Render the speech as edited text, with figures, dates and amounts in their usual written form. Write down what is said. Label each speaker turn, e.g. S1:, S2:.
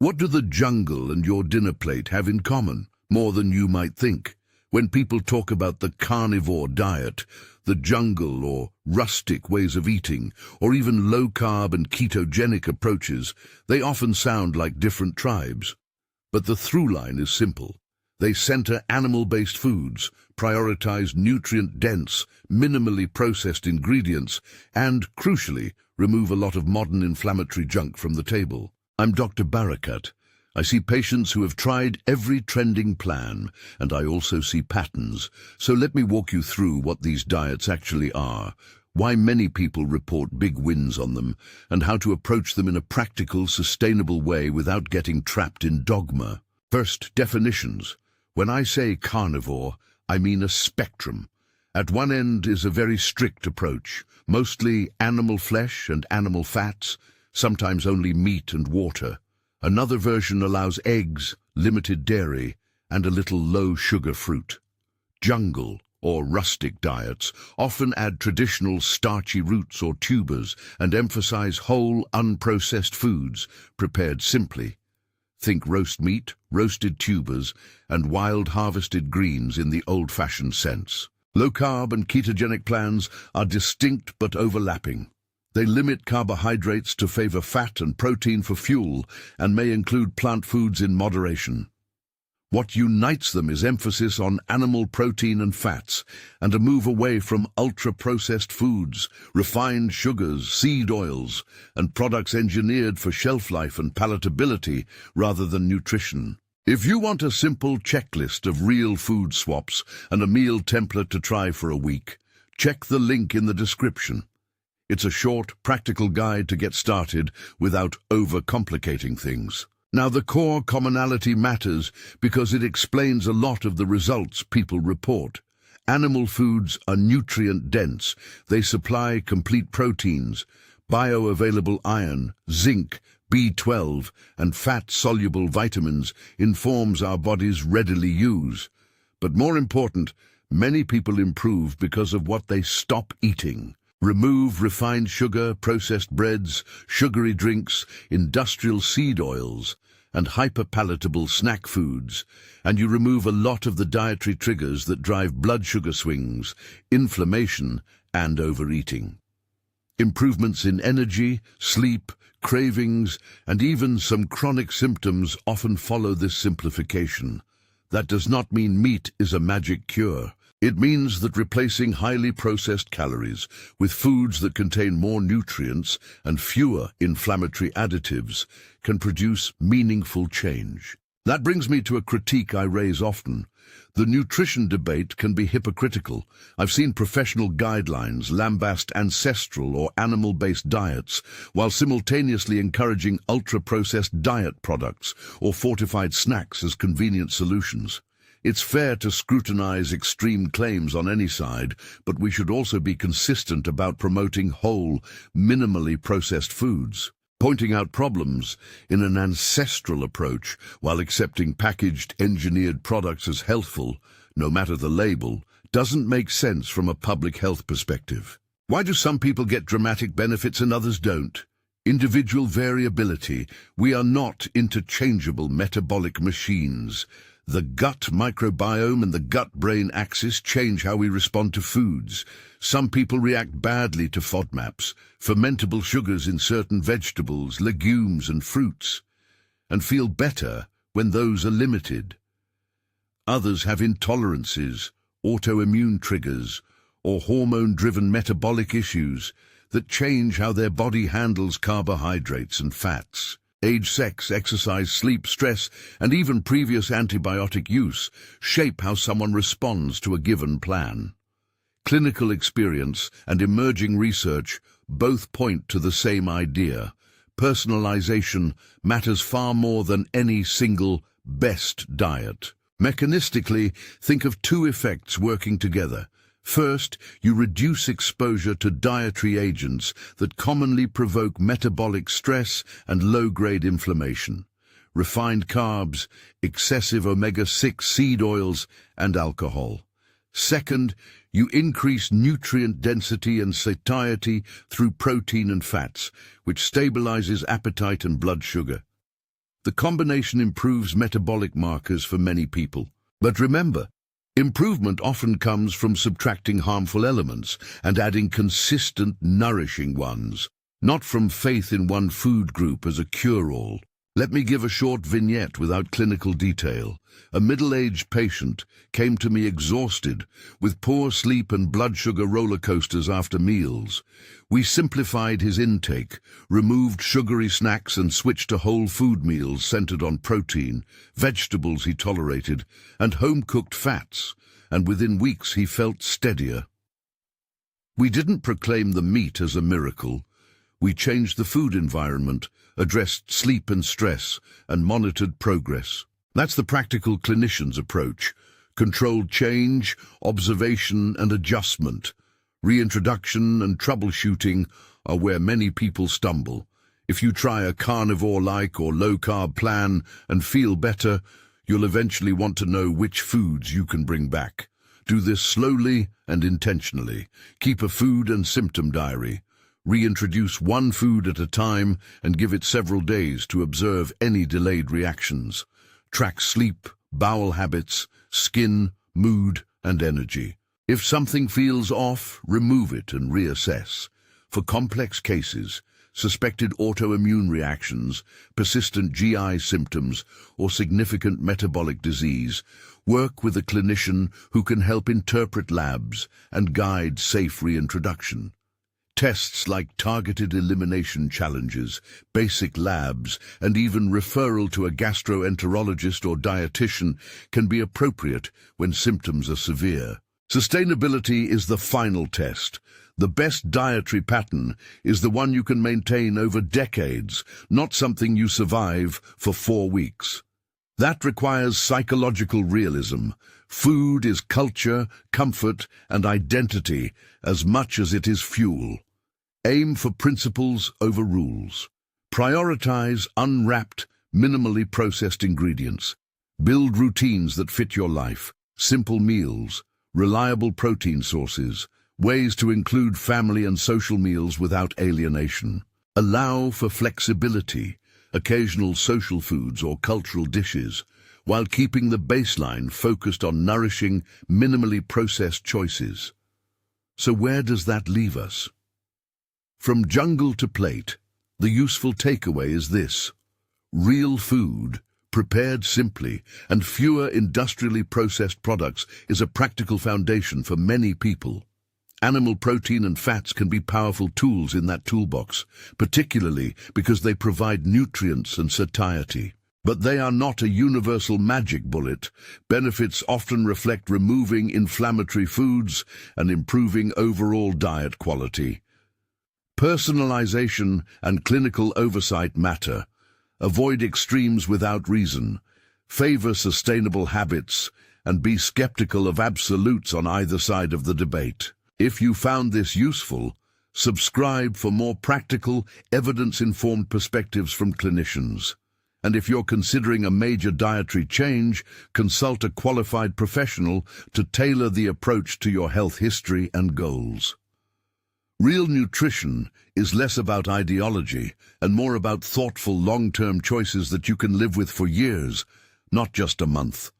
S1: What do the jungle and your dinner plate have in common, more than you might think? When people talk about the carnivore diet, the jungle or rustic ways of eating, or even low-carb and ketogenic approaches, they often sound like different tribes. But the through line is simple. They center animal-based foods, prioritize nutrient-dense, minimally processed ingredients, and, crucially, remove a lot of modern inflammatory junk from the table. I'm Dr. Barakat. I see patients who have tried every trending plan, and I also see patterns. So let me walk you through what these diets actually are, why many people report big wins on them, and how to approach them in a practical, sustainable way without getting trapped in dogma. First, definitions. When I say carnivore, I mean a spectrum. At one end is a very strict approach, mostly animal flesh and animal fats, sometimes only meat and water. Another version allows eggs, limited dairy, and a little low-sugar fruit. Jungle or rustic diets often add traditional starchy roots or tubers and emphasize whole, unprocessed foods prepared simply. Think roast meat, roasted tubers, and wild harvested greens in the old-fashioned sense. Low-carb and ketogenic plans are distinct but overlapping. They limit carbohydrates to favor fat and protein for fuel and may include plant foods in moderation. What unites them is emphasis on animal protein and fats and a move away from ultra-processed foods, refined sugars, seed oils, and products engineered for shelf life and palatability rather than nutrition. If you want a simple checklist of real food swaps and a meal template to try for a week, check the link in the description. It's a short, practical guide to get started without overcomplicating things. Now, the core commonality matters because it explains a lot of the results people report. Animal foods are nutrient-dense. They supply complete proteins, bioavailable iron, zinc, B12, and fat-soluble vitamins in forms our bodies readily use. But more important, many people improve because of what they stop eating. Remove refined sugar, processed breads, sugary drinks, industrial seed oils, and hyperpalatable snack foods, and you remove a lot of the dietary triggers that drive blood sugar swings, inflammation, and overeating. Improvements in energy, sleep, cravings, and even some chronic symptoms often follow this simplification. That does not mean meat is a magic cure. It means that replacing highly processed calories with foods that contain more nutrients and fewer inflammatory additives can produce meaningful change. That brings me to a critique I raise often. The nutrition debate can be hypocritical. I've seen professional guidelines lambast ancestral or animal-based diets while simultaneously encouraging ultra-processed diet products or fortified snacks as convenient solutions. It's fair to scrutinize extreme claims on any side, but we should also be consistent about promoting whole, minimally processed foods. Pointing out problems in an ancestral approach while accepting packaged, engineered products as healthful, no matter the label, doesn't make sense from a public health perspective. Why do some people get dramatic benefits and others don't? Individual variability. We are not interchangeable metabolic machines. The gut microbiome and the gut-brain axis change how we respond to foods. Some people react badly to FODMAPs, fermentable sugars in certain vegetables, legumes and fruits, and feel better when those are limited. Others have intolerances, autoimmune triggers, or hormone-driven metabolic issues that change how their body handles carbohydrates and fats. Age, sex, exercise, sleep, stress, and even previous antibiotic use shape how someone responds to a given plan. Clinical experience and emerging research both point to the same idea. Personalization matters far more than any single best diet. Mechanistically, think of two effects working together. First, you reduce exposure to dietary agents that commonly provoke metabolic stress and low-grade inflammation. Refined carbs, excessive omega-6 seed oils, and alcohol. Second, you increase nutrient density and satiety through protein and fats, which stabilizes appetite and blood sugar. The combination improves metabolic markers for many people. But remember, improvement often comes from subtracting harmful elements and adding consistent, nourishing ones, not from faith in one food group as a cure-all. Let me give a short vignette without clinical detail. A middle-aged patient came to me exhausted, with poor sleep and blood sugar roller coasters after meals. We simplified his intake, removed sugary snacks and switched to whole food meals centered on protein, vegetables he tolerated, and home-cooked fats, and within weeks he felt steadier. We didn't proclaim the meat as a miracle. We changed the food environment, addressed sleep and stress, and monitored progress. That's the practical clinician's approach. Controlled change, observation and adjustment. Reintroduction and troubleshooting are where many people stumble. If you try a carnivore-like or low-carb plan and feel better, you'll eventually want to know which foods you can bring back. Do this slowly and intentionally. Keep a food and symptom diary. Reintroduce one food at a time and give it several days to observe any delayed reactions. Track sleep, bowel habits, skin, mood, and energy. If something feels off, remove it and reassess. For complex cases, suspected autoimmune reactions, persistent GI symptoms, or significant metabolic disease, work with a clinician who can help interpret labs and guide safe reintroduction. Tests like targeted elimination challenges, basic labs, and even referral to a gastroenterologist or dietitian can be appropriate when symptoms are severe. Sustainability is the final test. The best dietary pattern is the one you can maintain over decades, not something you survive for 4 weeks. That requires psychological realism. Food is culture, comfort, and identity as much as it is fuel. Aim for principles over rules. Prioritize unwrapped, minimally processed ingredients. Build routines that fit your life. Simple meals, reliable protein sources, ways to include family and social meals without alienation. Allow for flexibility, occasional social foods or cultural dishes, while keeping the baseline focused on nourishing, minimally processed choices. So where does that leave us? From jungle to plate, the useful takeaway is this: real food, prepared simply, and fewer industrially processed products is a practical foundation for many people. Animal protein and fats can be powerful tools in that toolbox, particularly because they provide nutrients and satiety. But they are not a universal magic bullet. Benefits often reflect removing inflammatory foods and improving overall diet quality. Personalization and clinical oversight matter. Avoid extremes without reason. Favor sustainable habits and be skeptical of absolutes on either side of the debate. If you found this useful, subscribe for more practical, evidence-informed perspectives from clinicians. And if you're considering a major dietary change, consult a qualified professional to tailor the approach to your health history and goals. Real nutrition is less about ideology and more about thoughtful long-term choices that you can live with for years, not just a month.